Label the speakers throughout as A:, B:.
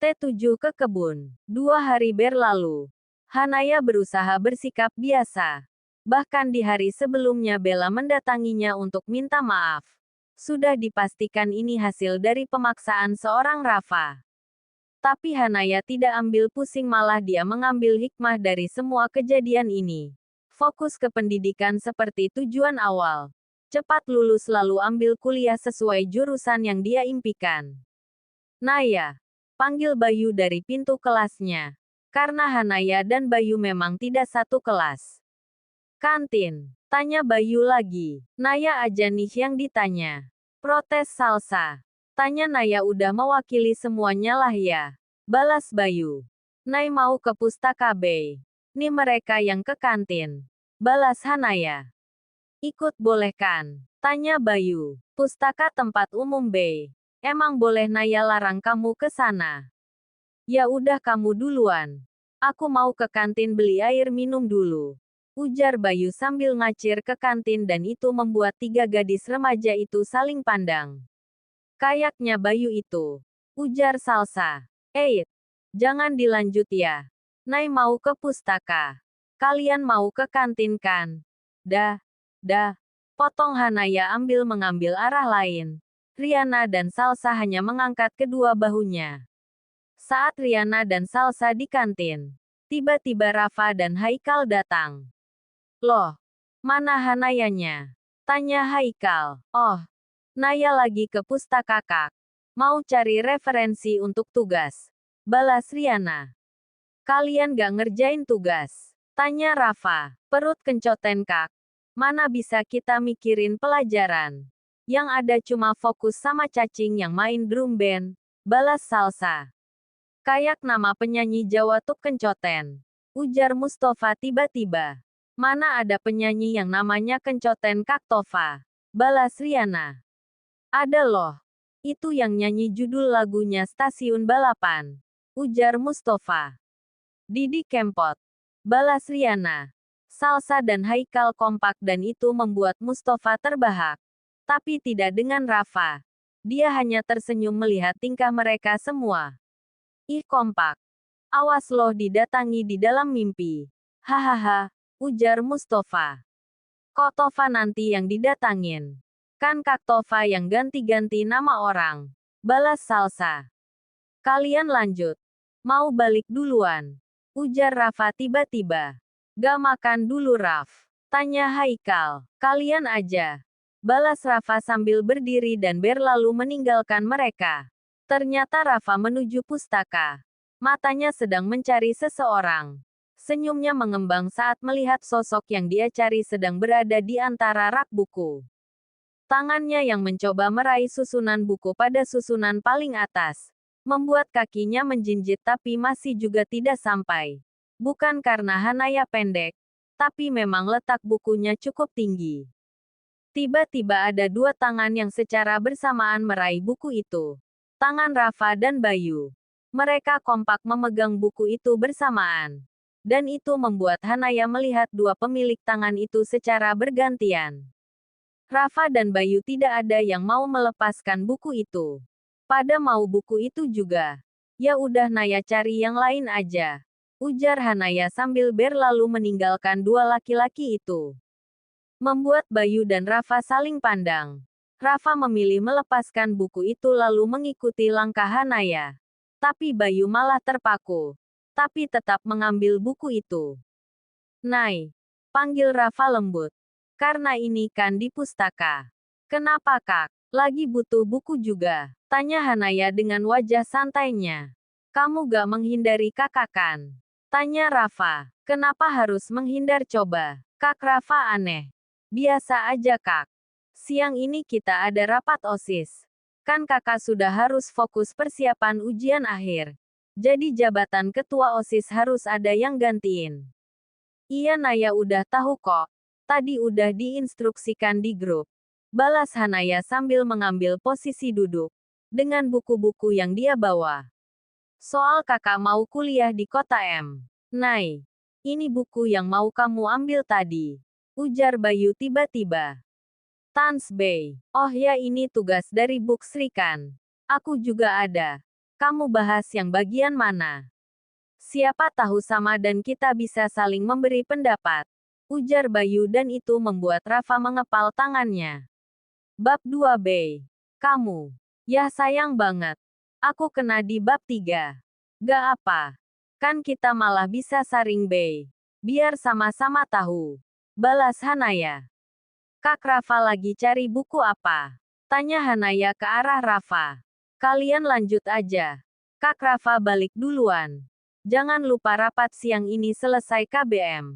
A: T7 ke kebun. 2 hari berlalu. Hanaya berusaha bersikap biasa. Bahkan di hari sebelumnya Bella mendatanginya untuk minta maaf. Sudah dipastikan ini hasil dari pemaksaan seorang Rafa. Tapi Hanaya tidak ambil pusing, malah dia mengambil hikmah dari semua kejadian ini. Fokus ke pendidikan seperti tujuan awal. Cepat lulus lalu ambil kuliah sesuai jurusan yang dia impikan. Naya, panggil Bayu dari pintu kelasnya. Karena Hanaya dan Bayu memang tidak satu kelas. Kantin, tanya Bayu lagi. Naya aja nih yang ditanya. Protes Salsa. Tanya Naya, udah mewakili semuanya lah ya. Balas Bayu. Nay mau ke pustaka Bay. Nih mereka yang ke kantin. Balas Hanaya. Ikut boleh kan? Tanya Bayu. Pustaka tempat umum Bay. Emang boleh Naya larang kamu ke sana? Ya udah kamu duluan. Aku mau ke kantin beli air minum dulu. Ujar Bayu sambil ngacir ke kantin, dan itu membuat 3 gadis remaja itu saling pandang. Kayaknya Bayu itu. Ujar Salsa. Jangan dilanjut ya. Nay mau ke pustaka. Kalian mau ke kantin kan? Dah. Potong Hanaya mengambil arah lain. Riana dan Salsa hanya mengangkat kedua bahunya. Saat Riana dan Salsa di kantin, tiba-tiba Rafa dan Haikal datang. Loh, mana Hanayanya? Tanya Haikal. Oh, Naya lagi ke pustaka Kak. Mau cari referensi untuk tugas. Balas Riana. Kalian gak ngerjain tugas? Tanya Rafa. Perut kencoten Kak. Mana bisa kita mikirin pelajaran? Yang ada cuma fokus sama cacing yang main drum band. Balas Salsa. Kayak nama penyanyi Jawa tuh kencoten. Ujar Mustafa tiba-tiba. Mana ada penyanyi yang namanya kencoten Kak Tova? Balas Riana. Ada loh. Itu yang nyanyi judul lagunya Stasiun Balapan. Ujar Mustafa. Didi Kempot. Balas Riana. Salsa dan Haikal kompak dan itu membuat Mustafa terbahak. Tapi tidak dengan Rafa. Dia hanya tersenyum melihat tingkah mereka semua. Ih kompak. Awas loh didatangi di dalam mimpi. Hahaha, ujar Mustafa. Kok Tova nanti yang didatangin? Kan Kak Tova yang ganti-ganti nama orang. Balas Salsa. Kalian lanjut. Mau balik duluan? Ujar Rafa tiba-tiba. Gak makan dulu Raf? Tanya Haikal. Kalian aja. Balas Rafa sambil berdiri dan berlalu meninggalkan mereka. Ternyata Rafa menuju pustaka. Matanya sedang mencari seseorang. Senyumnya mengembang saat melihat sosok yang dia cari sedang berada di antara rak buku. Tangannya yang mencoba meraih susunan buku pada susunan paling atas. Membuat kakinya menjinjit tapi masih juga tidak sampai. Bukan karena Hanaya pendek, tapi memang letak bukunya cukup tinggi. Tiba-tiba ada 2 tangan yang secara bersamaan meraih buku itu. Tangan Rafa dan Bayu. Mereka kompak memegang buku itu bersamaan. Dan itu membuat Hanaya melihat 2 pemilik tangan itu secara bergantian. Rafa dan Bayu tidak ada yang mau melepaskan buku itu. Pada mau buku itu juga. Ya udah Naya cari yang lain aja. Ujar Hanaya sambil berlalu meninggalkan 2 laki-laki itu. Membuat Bayu dan Rafa saling pandang. Rafa memilih melepaskan buku itu lalu mengikuti langkah Hanaya. Tapi Bayu malah terpaku. Tapi tetap mengambil buku itu. Nay, panggil Rafa lembut. Karena ini kan di pustaka. Kenapa Kak? Lagi butuh buku juga? Tanya Hanaya dengan wajah santainya. Kamu gak menghindari kakak kan? Tanya Rafa. Kenapa harus menghindar coba? Kak Rafa aneh. Biasa aja Kak. Siang ini kita ada rapat OSIS. Kan kakak sudah harus fokus persiapan ujian akhir. Jadi jabatan ketua OSIS harus ada yang gantiin. Iya Naya udah tahu kok. Tadi udah diinstruksikan di grup. Balas Hanaya sambil mengambil posisi duduk. Dengan buku-buku yang dia bawa. Soal kakak mau kuliah di kota M. Nay, ini buku yang mau kamu ambil tadi. Ujar Bayu tiba-tiba. Tans Bay. Oh ya ini tugas dari Buk Sri kan. Aku juga ada. Kamu bahas yang bagian mana? Siapa tahu sama dan kita bisa saling memberi pendapat. Ujar Bayu dan itu membuat Rafa mengepal tangannya. Bab 2B. Kamu. Ya sayang banget. Aku kena di bab 3. Gak apa. Kan kita malah bisa saring Bay. Biar sama-sama tahu. Balas Hanaya. Kak Rafa lagi cari buku apa? Tanya Hanaya ke arah Rafa. Kalian lanjut aja. Kak Rafa balik duluan. Jangan lupa rapat siang ini selesai KBM.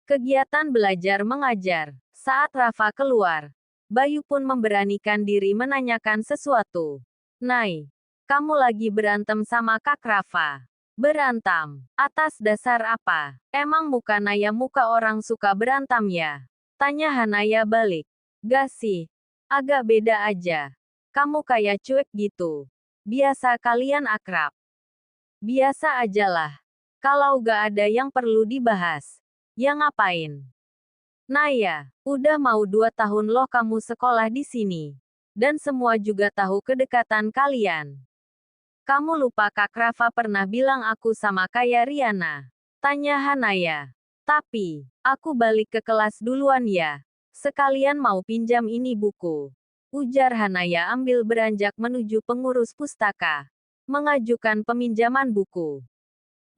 A: Kegiatan belajar mengajar. Saat Rafa keluar, Bayu pun memberanikan diri menanyakan sesuatu. Nai, kamu lagi berantem sama Kak Rafa? Berantem? Atas dasar apa? Emang muka Naya muka orang suka berantem ya? Tanya Hanaya balik. Gak sih. Agak beda aja. Kamu kayak cuek gitu. Biasa kalian akrab. Biasa ajalah. Kalau gak ada yang perlu dibahas. Ya ngapain? Naya, udah mau 2 tahun loh kamu sekolah di sini. Dan semua juga tahu kedekatan kalian. Kamu lupa Kak Rafa pernah bilang aku sama kayak Riana? Tanya Hanaya. Tapi, aku balik ke kelas duluan ya. Sekalian mau pinjam ini buku. Ujar Hanaya ambil beranjak menuju pengurus pustaka. Mengajukan peminjaman buku.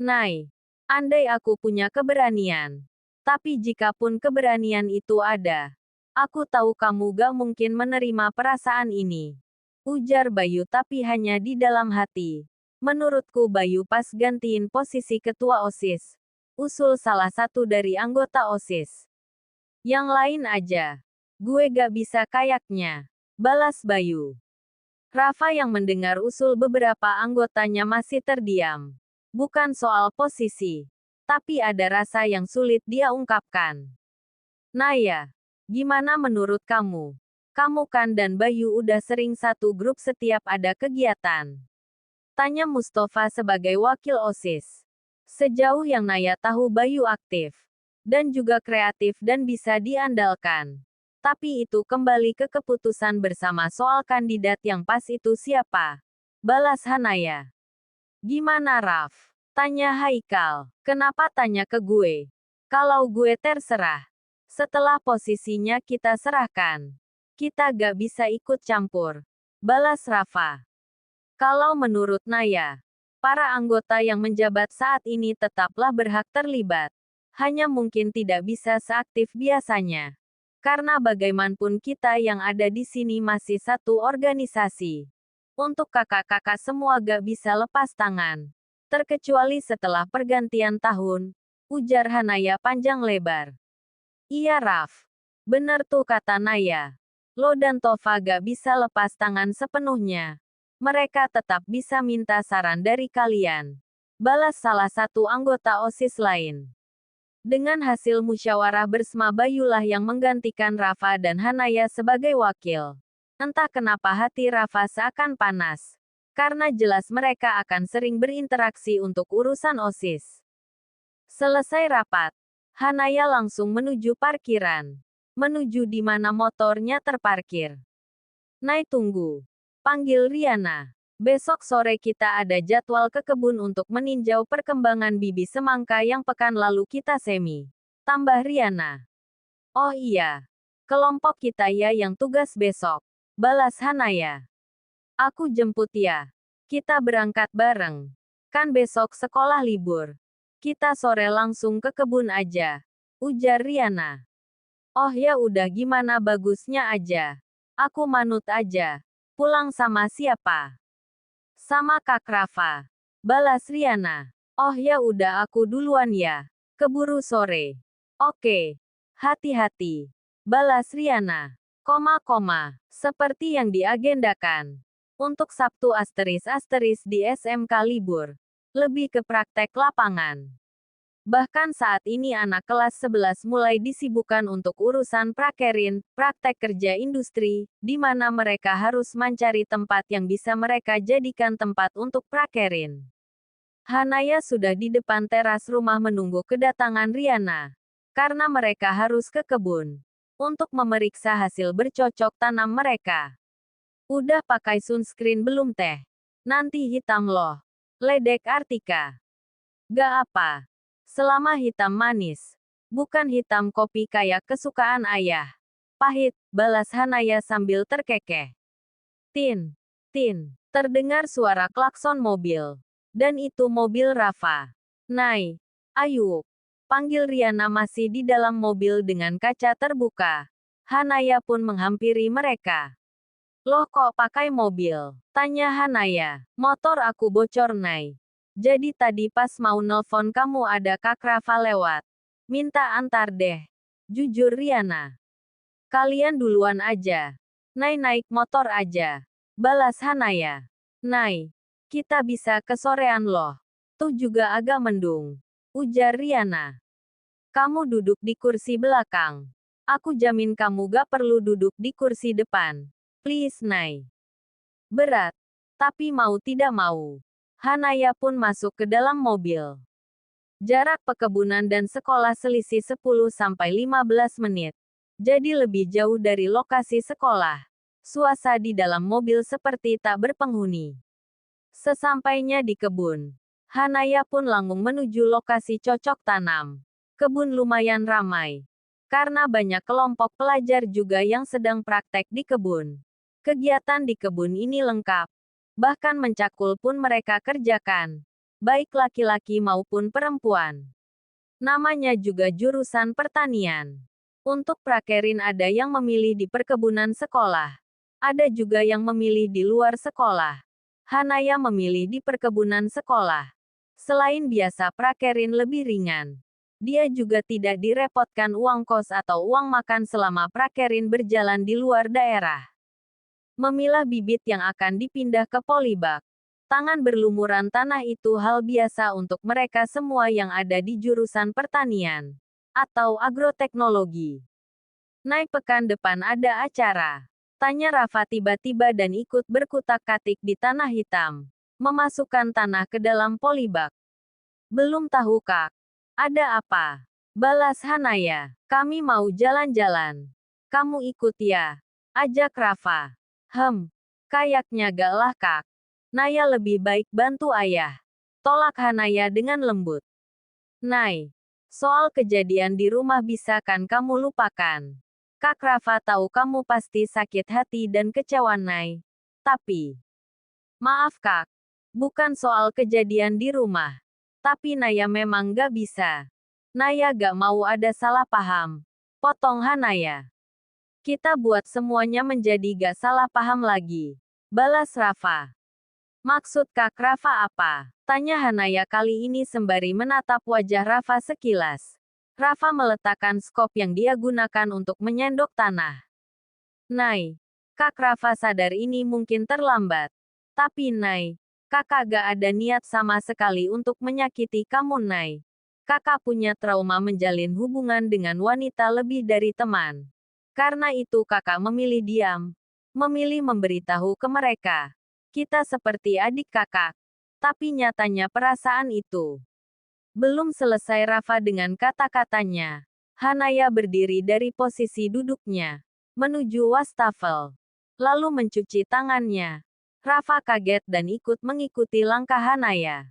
A: Nai, andai aku punya keberanian. Tapi jikapun keberanian itu ada, aku tahu kamu gak mungkin menerima perasaan ini. Ujar Bayu tapi hanya di dalam hati. Menurutku Bayu pas gantiin posisi ketua OSIS. Usul salah satu dari anggota OSIS. Yang lain aja. Gue gak bisa kayaknya. Balas Bayu. Rafa yang mendengar usul beberapa anggotanya masih terdiam. Bukan soal posisi. Tapi ada rasa yang sulit dia ungkapkan. Naya, gimana menurut kamu? Kamu kan dan Bayu udah sering satu grup setiap ada kegiatan. Tanya Mustafa sebagai wakil OSIS. Sejauh yang Naya tahu Bayu aktif. Dan juga kreatif dan bisa diandalkan. Tapi itu kembali ke keputusan bersama soal kandidat yang pas itu siapa. Balas Hanaya. Gimana Raf? Tanya Haikal. Kenapa tanya ke gue? Kalau gue terserah. Setelah posisinya kita serahkan. Kita gak bisa ikut campur. Balas Rafa. Kalau menurut Naya, para anggota yang menjabat saat ini tetaplah berhak terlibat. Hanya mungkin tidak bisa seaktif biasanya. Karena bagaimanapun kita yang ada di sini masih satu organisasi. Untuk kakak-kakak semua gak bisa lepas tangan. Terkecuali setelah pergantian tahun, ujar Hanaya panjang lebar. Iya Raf. Bener tuh kata Naya. Lo dan Tova gak bisa lepas tangan sepenuhnya. Mereka tetap bisa minta saran dari kalian. Balas salah satu anggota OSIS lain. Dengan hasil musyawarah bersama Bayulah yang menggantikan Rafa dan Hanaya sebagai wakil. Entah kenapa hati Rafa seakan panas. Karena jelas mereka akan sering berinteraksi untuk urusan OSIS. Selesai rapat, Hanaya langsung menuju parkiran. Menuju di mana motornya terparkir. Nai tunggu. Panggil Riana. Besok sore kita ada jadwal ke kebun untuk meninjau perkembangan bibi semangka yang pekan lalu kita semi. Tambah Riana. Oh iya. Kelompok kita ya yang tugas besok. Balas Hanaya. Aku jemput ya. Kita berangkat bareng. Kan besok sekolah libur. Kita sore langsung ke kebun aja. Ujar Riana. Oh ya udah gimana bagusnya aja. Aku manut aja. Pulang sama siapa? Sama Kak Rafa. Balas Riana. Oh ya udah aku duluan ya. Keburu sore. Oke. Hati-hati. Balas Riana. Seperti yang diagendakan. Untuk Sabtu ** di SMK libur. Lebih ke praktek lapangan. Bahkan saat ini anak kelas 11 mulai disibukkan untuk urusan prakerin, praktek kerja industri, di mana mereka harus mencari tempat yang bisa mereka jadikan tempat untuk prakerin. Hanaya sudah di depan teras rumah menunggu kedatangan Riana. Karena mereka harus ke kebun. Untuk memeriksa hasil bercocok tanam mereka. Udah pakai sunscreen belum teh? Nanti hitam loh. Ledek Artika. Gak apa. Selama hitam manis. Bukan hitam kopi kayak kesukaan ayah. Pahit, balas Hanaya sambil terkekeh. Tin. Tin. Terdengar suara klakson mobil. Dan itu mobil Rafa. Nai. Ayu. Panggil Riana masih di dalam mobil dengan kaca terbuka. Hanaya pun menghampiri mereka. Loh kok pakai mobil? Tanya Hanaya. Motor aku bocor Nai. Jadi tadi pas mau nelpon kamu ada Kak Rafa lewat. Minta antar deh. Jujur Riana. Kalian duluan aja. Nai naik motor aja. Balas Hanaya. Nai. Kita bisa kesorean loh. Tuh juga agak mendung. Ujar Riana. Kamu duduk di kursi belakang. Aku jamin kamu gak perlu duduk di kursi depan. Please Nai. Berat. Tapi mau tidak mau. Hanaya pun masuk ke dalam mobil. Jarak pekebunan dan sekolah selisih 10-15 menit. Jadi lebih jauh dari lokasi sekolah. Suasana di dalam mobil seperti tak berpenghuni. Sesampainya di kebun, Hanaya pun langsung menuju lokasi cocok tanam. Kebun lumayan ramai. Karena banyak kelompok pelajar juga yang sedang praktek di kebun. Kegiatan di kebun ini lengkap. Bahkan mencakul pun mereka kerjakan. Baik laki-laki maupun perempuan. Namanya juga jurusan pertanian. Untuk prakerin ada yang memilih di perkebunan sekolah. Ada juga yang memilih di luar sekolah. Hanaya memilih di perkebunan sekolah. Selain biasa prakerin lebih ringan. Dia juga tidak direpotkan uang kos atau uang makan selama prakerin berjalan di luar daerah. Memilah bibit yang akan dipindah ke polybag. Tangan berlumuran tanah itu hal biasa untuk mereka semua yang ada di jurusan pertanian. Atau agroteknologi. Naik pekan depan ada acara. Tanya Rafa tiba-tiba dan ikut berkutak-katik di tanah hitam. Memasukkan tanah ke dalam polybag. Belum tahu Kak. Ada apa? Balas Hanaya. Kami mau jalan-jalan. Kamu ikut ya? Ajak Rafa. Kayaknya gak lah Kak. Naya lebih baik bantu ayah. Tolak Hanaya dengan lembut. Nai. Soal kejadian di rumah bisa kan kamu lupakan. Kak Rafa tahu kamu pasti sakit hati dan kecewa Nai. Tapi. Maaf Kak. Bukan soal kejadian di rumah. Tapi Naya memang gak bisa. Naya gak mau ada salah paham. Potong Hanaya. Kita buat semuanya menjadi gak salah paham lagi. Balas Rafa. Maksud Kak Rafa apa? Tanya Hanaya kali ini sembari menatap wajah Rafa sekilas. Rafa meletakkan skop yang dia gunakan untuk menyendok tanah. Nai. Kak Rafa sadar ini mungkin terlambat. Tapi Nai. Kakak gak ada niat sama sekali untuk menyakiti kamu Nai. Kakak punya trauma menjalin hubungan dengan wanita lebih dari teman. Karena itu kakak memilih diam. Memilih memberitahu ke mereka. Kita seperti adik kakak. Tapi nyatanya perasaan itu. Belum selesai Rafa dengan kata-katanya. Hanaya berdiri dari posisi duduknya. Menuju wastafel. Lalu mencuci tangannya. Rafa kaget dan ikut mengikuti langkah Hanaya.